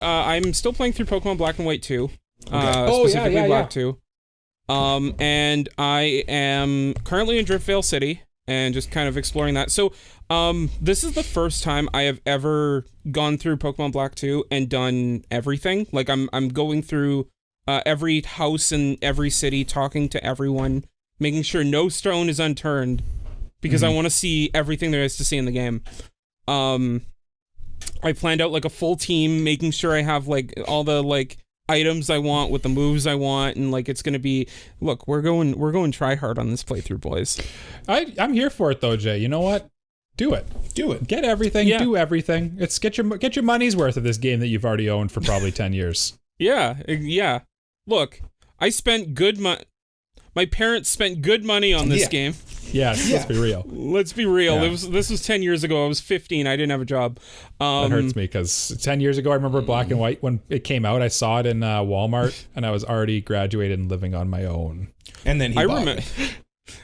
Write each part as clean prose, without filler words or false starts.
I'm still playing through Pokemon Black and White 2. Okay. Specifically Black 2. And I am currently in Driftvale City and just kind of exploring that. So, this is the first time I have ever gone through Pokemon Black 2 and done everything. Like, I'm going through every house in every city, talking to everyone, making sure no stone is unturned, because I want to see everything there is to see in the game. I planned out like a full team, making sure I have like all the like items I want with the moves I want, and like it's gonna be, look, we're going try hard on this playthrough, boys. I'm here for it though, Jay. You know what? Do it. Get everything. Yeah. Do everything. It's get your money's worth of this game that you've already owned for probably 10 years. Yeah. Look, I spent my parents spent good money on this game. Yes, let's be real. Yeah. This was 10 years ago. I was 15. I didn't have a job. That hurts me because 10 years ago, I remember Black and White when it came out. I saw it in Walmart, and I was already graduated and living on my own. And then he bought it.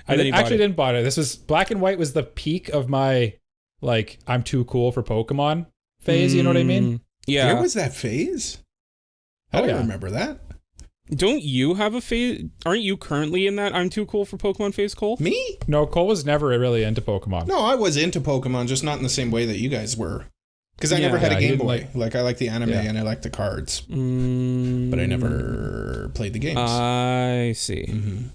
I didn't buy it. This was Black and White was the peak of my like I'm too cool for Pokemon phase. You know what I mean? Yeah. There was that phase. I don't remember that. Don't you have a phase? Aren't you currently in that I'm too cool for Pokemon phase, Cole? Me? No, Cole was never really into Pokemon. No, I was into Pokemon, just not in the same way that you guys were. Because I never had a Game Boy. Like I like the anime and I like the cards. But I never played the games. I see.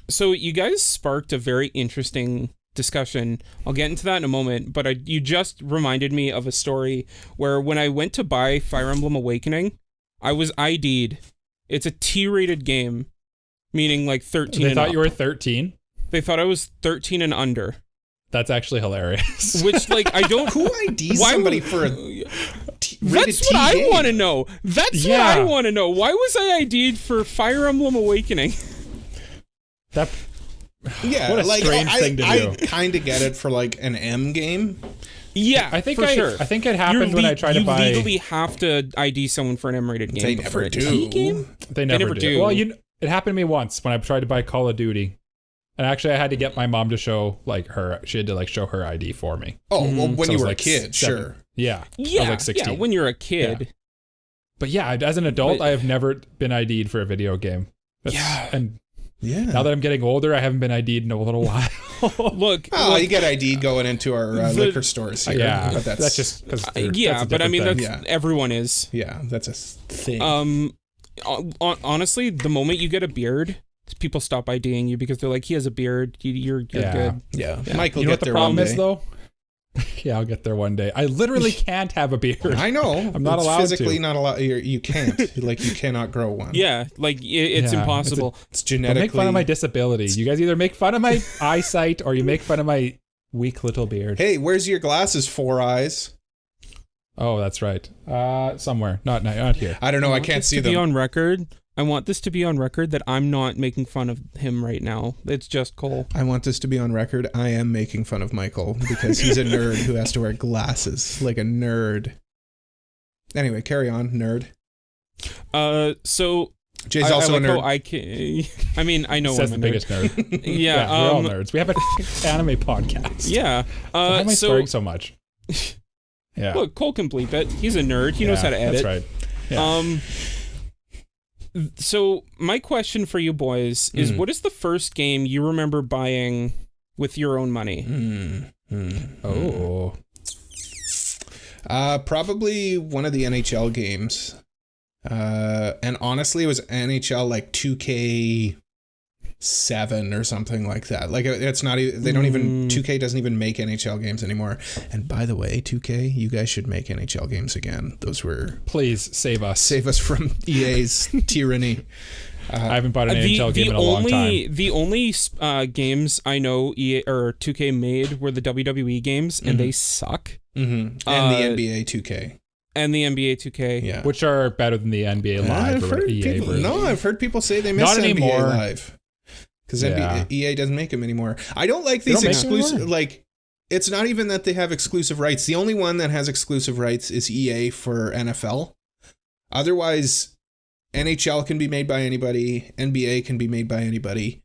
So you guys sparked a very interesting discussion. I'll get into that in a moment, but you just reminded me of a story where when I went to buy Fire Emblem Awakening, I was ID'd. It's a T-rated game, meaning like 13 They and thought up. You were 13? They thought I was 13 and under. That's actually hilarious. Which, like, I don't... Who IDs somebody for a That's what I want to know. That's what I want to know. Why was I ID'd for Fire Emblem Awakening? What a like, strange thing to do. I kind of get it for like an M game. Yeah, I think sure. I think it happened when I tried to buy... You legally have to ID someone for an M-rated game. They never do. They never do. Well, it happened to me once when I tried to buy Call of Duty. And actually, I had to get my mom to show, like, she had to, like, show her ID for me. Oh, well, when you were like a kid, 7. sure. Yeah. I was like 16. Yeah, when you're a kid. Yeah. But yeah, as an adult, I have never been ID'd for a video game. And now that I'm getting older, I haven't been ID'd in a little while. Look, you get ID'd going into our liquor stores here. Yeah, but that's just because. But I mean, everyone is. Yeah, that's a thing. Honestly, the moment you get a beard, people stop IDing you because they're like, he has a beard. You're good. Yeah. Michael, you know what the problem is though? Yeah, I'll get there one day. I literally can't have a beard. I know. I'm not allowed physically to. not allowed. You can't. Like, you cannot grow one. Yeah, like it's impossible. It's genetically. Don't make fun of my disability. You guys either make fun of my eyesight or you make fun of my weak little beard. Hey, where's your glasses, 4 eyes? Oh, that's right. Somewhere. Not here. I don't know. I can't see them. Be on record. I want this to be on record that I'm not making fun of him right now. It's just Cole. I want this to be on record. I am making fun of Michael because he's a nerd who has to wear glasses like a nerd. Anyway, carry on, nerd. So Jay's also a nerd. I mean, I know Says I'm the a nerd. biggest nerd. Yeah, we're all nerds. We have an anime podcast. Yeah. Why am I swearing so much? Yeah. Look, Cole can bleep it. He's a nerd. He knows how to edit. That's right. Yeah. So my question for you boys is, what is the first game you remember buying with your own money? Probably one of the NHL games. And honestly, it was NHL like 2K7 or something like that. Like, it's not even, they don't even, 2K doesn't even make NHL games anymore. And by the way, 2K, you guys should make NHL games again. Those were... Please save us. Save us from EA's tyranny. I haven't bought an NHL game in a long time. The only games I know EA or 2K made were the WWE games, and they suck. And the NBA 2K. And the NBA 2K. Yeah. Which are better than the NBA Live. I've heard people say they miss Not NBA anymore. Live. Because EA doesn't make them anymore. I don't like these exclusive... Like, it's not even that they have exclusive rights. The only one that has exclusive rights is EA for NFL. Otherwise, NHL can be made by anybody. NBA can be made by anybody.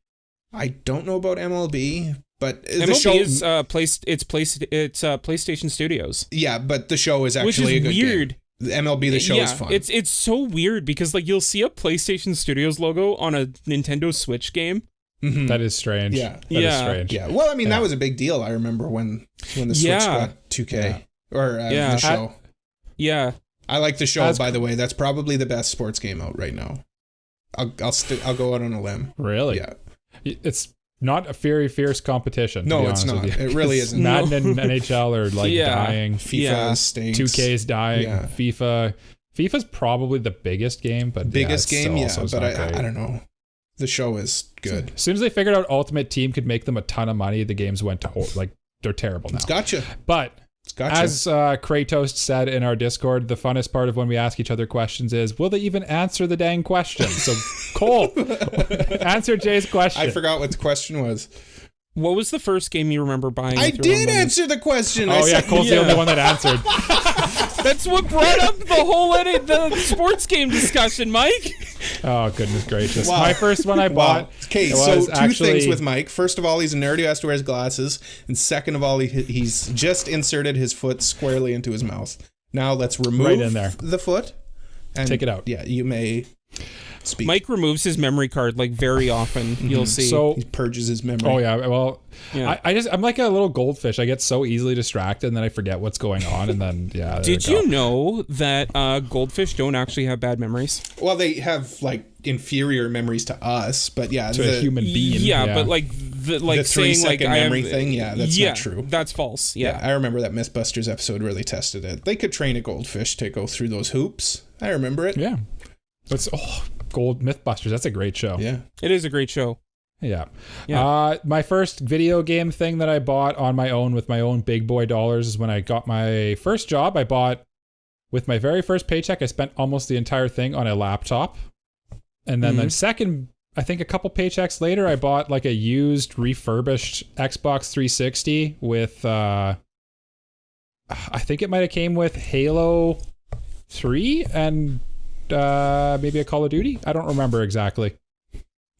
I don't know about MLB, but the show is PlayStation Studios. Yeah, but the show is actually a good weird. game. The MLB The Show is fun. It's so weird because like you'll see a PlayStation Studios logo on a Nintendo Switch game. Mm-hmm. That is strange. Yeah. That is strange. Yeah. Well, I mean, that was a big deal. I remember when the Switch got 2K or The Show. I like The Show, by the way. That's probably the best sports game out right now. I'll go out on a limb. Really? Yeah. It's not a very fierce competition. No, it's not. It really isn't. Madden and NHL are like dying. FIFA stinks. 2K is dying. Yeah. FIFA's probably the biggest game, but but I don't know. The Show is good. As soon as they figured out Ultimate Team could make them a ton of money, the games went to like they're terrible now. It's gotcha. But as Kratos said in our Discord, the funnest part of when we ask each other questions is, will they even answer the dang question? So, Cole, answer Jay's question. I forgot what the question was. What was the first game you remember buying? I did answer the question. Cole's the only one that answered. That's what brought up the sports game discussion, Mike. Oh, goodness gracious. Wow. My first one I bought. Okay, so two things with Mike. First of all, he's a nerd who has to wear his glasses. And second of all, he's just inserted his foot squarely into his mouth. Now let's remove the foot. And take it out. Yeah, you may speak. Mike removes his memory card like very often. You'll see. So he purges his memory. Oh yeah. Well, I'm like a little goldfish. I get so easily distracted, and then I forget what's going on, and then Did you know that goldfish don't actually have bad memories? Well, they have like inferior memories to us, but to a human being. Yeah, but like the 3-second memory thing. Yeah, that's not true. That's false. Yeah, I remember that Mythbusters episode really tested it. They could train a goldfish to go through those hoops. I remember it. Yeah. Gold Mythbusters. That's a great show. Yeah. It is a great show. Yeah. My first video game thing that I bought on my own with my own big boy dollars is when I got my first job. I bought, with my very first paycheck, I spent almost the entire thing on a laptop. And then the second, I think a couple paychecks later, I bought like a used refurbished Xbox 360 with, I think it might have came with Halo 3 and maybe a Call of Duty. I don't remember exactly.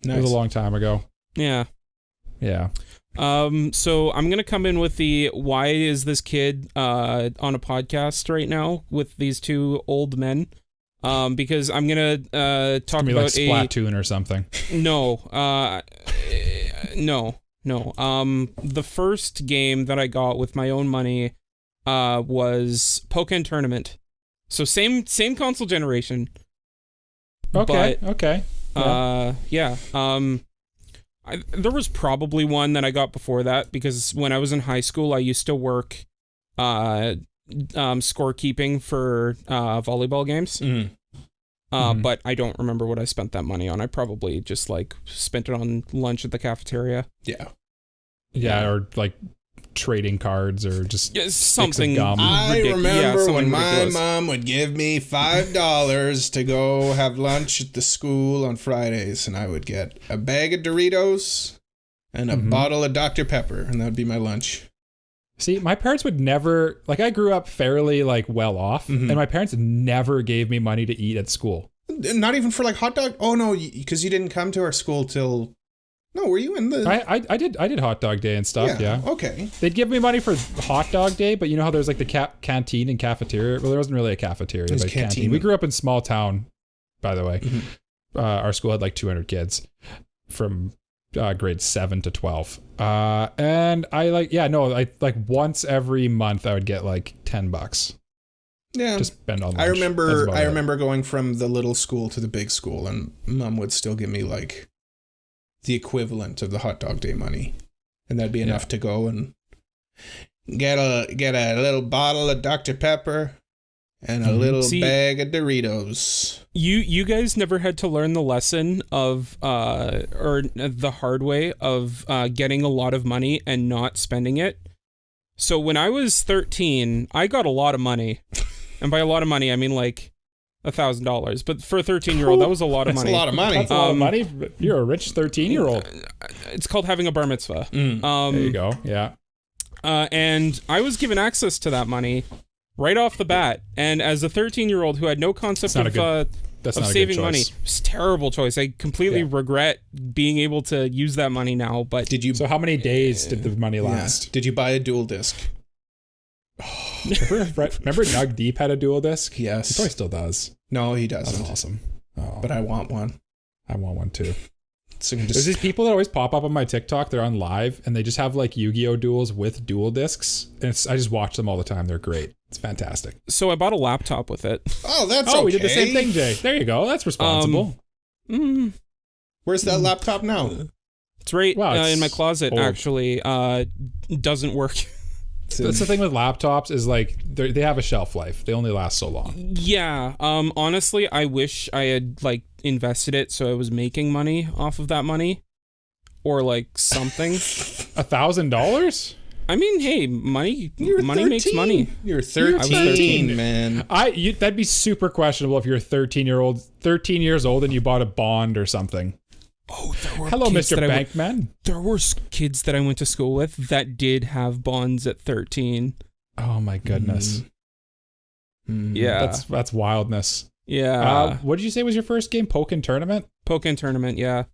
Nice. It was a long time ago. Yeah. So I'm gonna come in with the why is this kid on a podcast right now with these two old men? Because I'm gonna talk about like Splatoon or something. No. The first game that I got with my own money was Pokken Tournament. So same console generation. Okay. There was probably one that I got before that because when I was in high school, I used to work scorekeeping for volleyball games. But I don't remember what I spent that money on. I probably just like spent it on lunch at the cafeteria. Yeah, or like trading cards or just something. I remember when my mom would give me $5 to go have lunch at the school on Fridays, and I would get a bag of Doritos and a bottle of Dr. Pepper, and that would be my lunch. See, my parents would never, like, I grew up fairly like well off, and my parents never gave me money to eat at school. Not even for like hot dog. Oh no, because you didn't come to our school till. No, were you in the? I did hot dog day and stuff. Yeah. Okay. They'd give me money for hot dog day, but you know how there's like the canteen and cafeteria. Well, there wasn't really a cafeteria, but canteen. We grew up in small town, by the way. Our school had like 200 kids from grades 7 to 12. And I once every month I would get like $10. Yeah. Just spend on lunch. I remember going from the little school to the big school, and Mom would still give me like the equivalent of the hot dog day money, and that'd be enough to go and get a little bottle of Dr. Pepper and a little bag of Doritos. You guys never had to learn the lesson of or the hard way of getting a lot of money and not spending it. So when I was 13, I got a lot of money, and by a lot of money I mean like $1,000, but for a 13-year-old, that was a lot of money. That's a lot of money. That's a lot of money. You're a rich 13-year-old. It's called having a bar mitzvah. There you go. Yeah. And I was given access to that money right off the bat. And as a 13-year-old who had no concept of saving money, it's a terrible choice. I completely regret being able to use that money now. But So how many days did the money last? Did you buy a dual disc? Remember Nug Deep had a dual disc? Yes. He probably still does. No, he doesn't. That's awesome. Oh, but I want one. I want one too. So There's these people that always pop up on my TikTok. They're on live and they just have like Yu-Gi-Oh duels with dual discs. And I just watch them all the time. They're great. It's fantastic. So I bought a laptop with it. Oh, that's okay. We did the same thing, Jay. There you go. That's responsible. Where's that laptop now? It's right it's in my closet, old. Actually. Doesn't work. That's the thing with laptops is like they have a shelf life. They only last so long. Yeah. Honestly, I wish I had like invested it so I was making money off of that money, or like something. $1,000? I mean, hey, money makes money. You're 13, man. That'd be super questionable if you're 13 years old and you bought a bond or something. Oh, there were hello, kids Mr. Bankman. There were kids that I went to school with that did have bonds at 13. Oh my goodness. Yeah, that's wildness. Yeah. What did you say was your first game? Pokken Tournament? Pokken Tournament, yeah.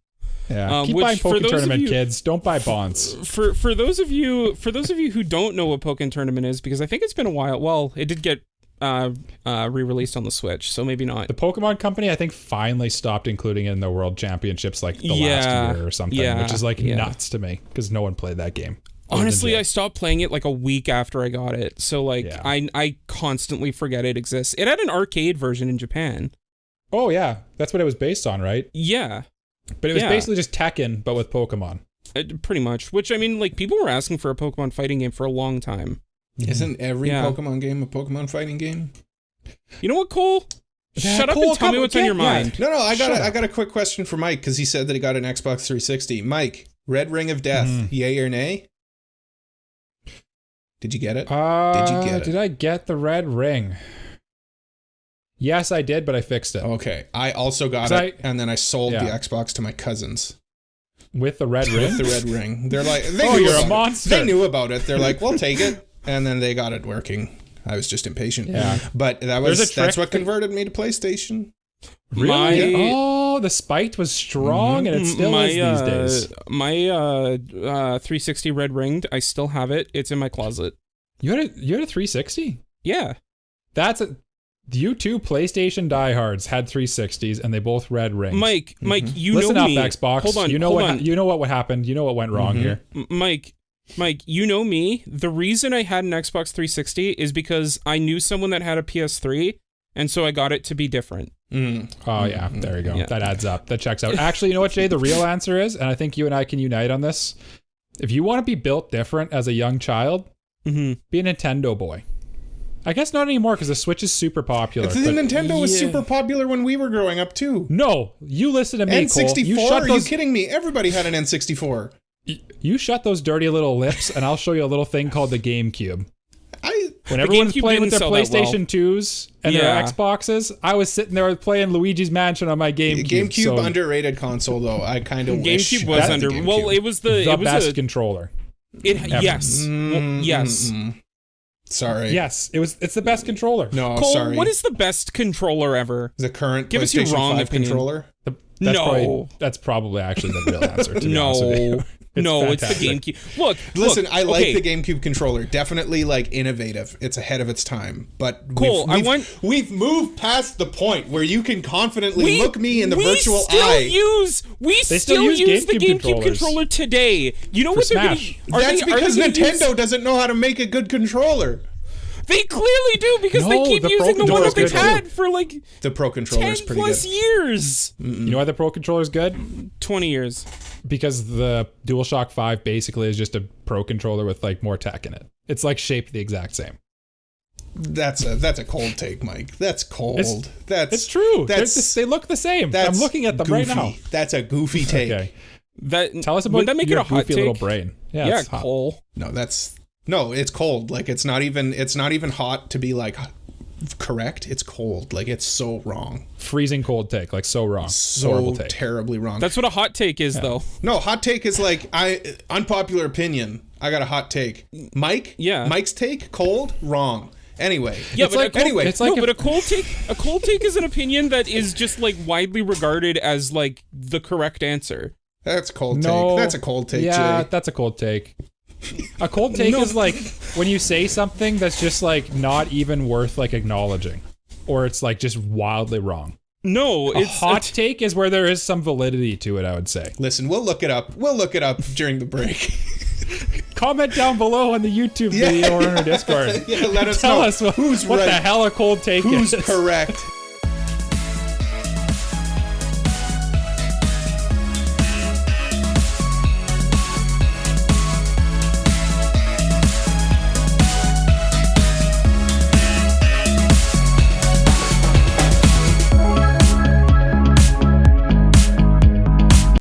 Yeah. Keep buying Pokken Tournament, kids. Don't buy bonds. For those of you who don't know what Pokken Tournament is, because I think it's been a while. Well, it did get re-released on the Switch, so maybe not. The Pokemon Company, I think, finally stopped including it in the World Championships like the last year or something, which is like nuts to me because no one played that game. Honestly, I stopped playing it like a week after I got it, so like I constantly forget it exists. It had an arcade version in Japan. Oh yeah, that's what it was based on, right? Yeah. But it was basically just Tekken, but with Pokemon. Pretty much. Which, I mean, like, people were asking for a Pokemon fighting game for a long time. Isn't every Pokemon game a Pokemon fighting game? You know what, Cole? Shut up and tell me what's on your mind. No, I got a quick question for Mike, because he said that he got an Xbox 360. Mike, Red Ring of Death, yay or nay? Did you get it? Did I get the red ring? Yes, I did, but I fixed it. Okay. I also got it, and then I sold the Xbox to my cousins. With the red ring? With the red ring. They're like, you're a monster. They knew about it. They're like, we'll take it. And then they got it working. I was just impatient. Yeah. But that's what converted me to PlayStation. Really? Oh, the spite was strong, and it still is these days. My 360 red ringed, I still have it. It's in my closet. You had a 360? Yeah. You two PlayStation diehards had 360s, and they both red rings. Mike, you Listen know up, me. Xbox. Hold on, you know what happened. You know what went wrong here. Mike, you know me. The reason I had an Xbox 360 is because I knew someone that had a PS3, and so I got it to be different. Oh yeah, there you go. Yeah. That adds up. That checks out. Actually, you know what, Jay? The real answer is, and I think you and I can unite on this. If you want to be built different as a young child, be a Nintendo boy. I guess not anymore because the Switch is super popular. The Nintendo was super popular when we were growing up too. No, you listen to me, N64? Cole. Are you kidding me? Everybody had an N64. You shut those dirty little lips, and I'll show you a little thing called the GameCube. When everyone's GameCube playing with their didn't sell that PlayStation 2s and their Xboxes, I was sitting there playing Luigi's Mansion on my GameCube. GameCube underrated console though. I kind of wish GameCube was under. Well, it was the best controller. Yes. Well, yes. Sorry. Yes, it's the best controller. No, Cole, sorry. What is the best controller ever? The current Give us your PlayStation wrong 5 opinion. controller? That's probably actually the real answer. To be honest with you. It's the GameCube. Look, I like the GameCube controller. Definitely like innovative. It's ahead of its time. But Cole, we've moved past the point where you can confidently look me in the virtual eye. We still use the GameCube controller today. You know what they're going to... That's because Nintendo doesn't know how to make a good controller. They clearly do because they keep using the one that they've had for like the Pro Controller is 10 pretty plus good. years. You know why the Pro Controller is good? 20 years. Because the DualShock 5 basically is just a Pro Controller with like more tech in it. It's like shaped the exact same. That's a cold take, Mike. That's cold. It's true. They look the same. I'm looking at them goofy. Right now. That's a goofy take. Okay. Tell us about that make your it a hot goofy take? little brain. Yeah, it's hot. Cole. No, it's cold. Like it's not even hot to be like correct. It's cold. Like it's so wrong. Freezing cold take. Like so wrong. So horrible take. Terribly wrong. That's what a hot take is, though. No, hot take is like unpopular opinion. I got a hot take. Mike? Yeah. Mike's take, cold, wrong. Anyway. Yeah, but a cold take is an opinion that is just like widely regarded as like the correct answer. That's a cold take. That's a cold take, Yeah, Jay. that's a cold take. A cold take is like when you say something that's just like not even worth like acknowledging, or it's like just wildly wrong. No, a hot take is where there is some validity to it, I would say. Listen, we'll look it up. We'll look it up during the break. Comment down below on the YouTube video or on our Discord. Let us Tell know us what right. the hell a cold take is. Who's correct?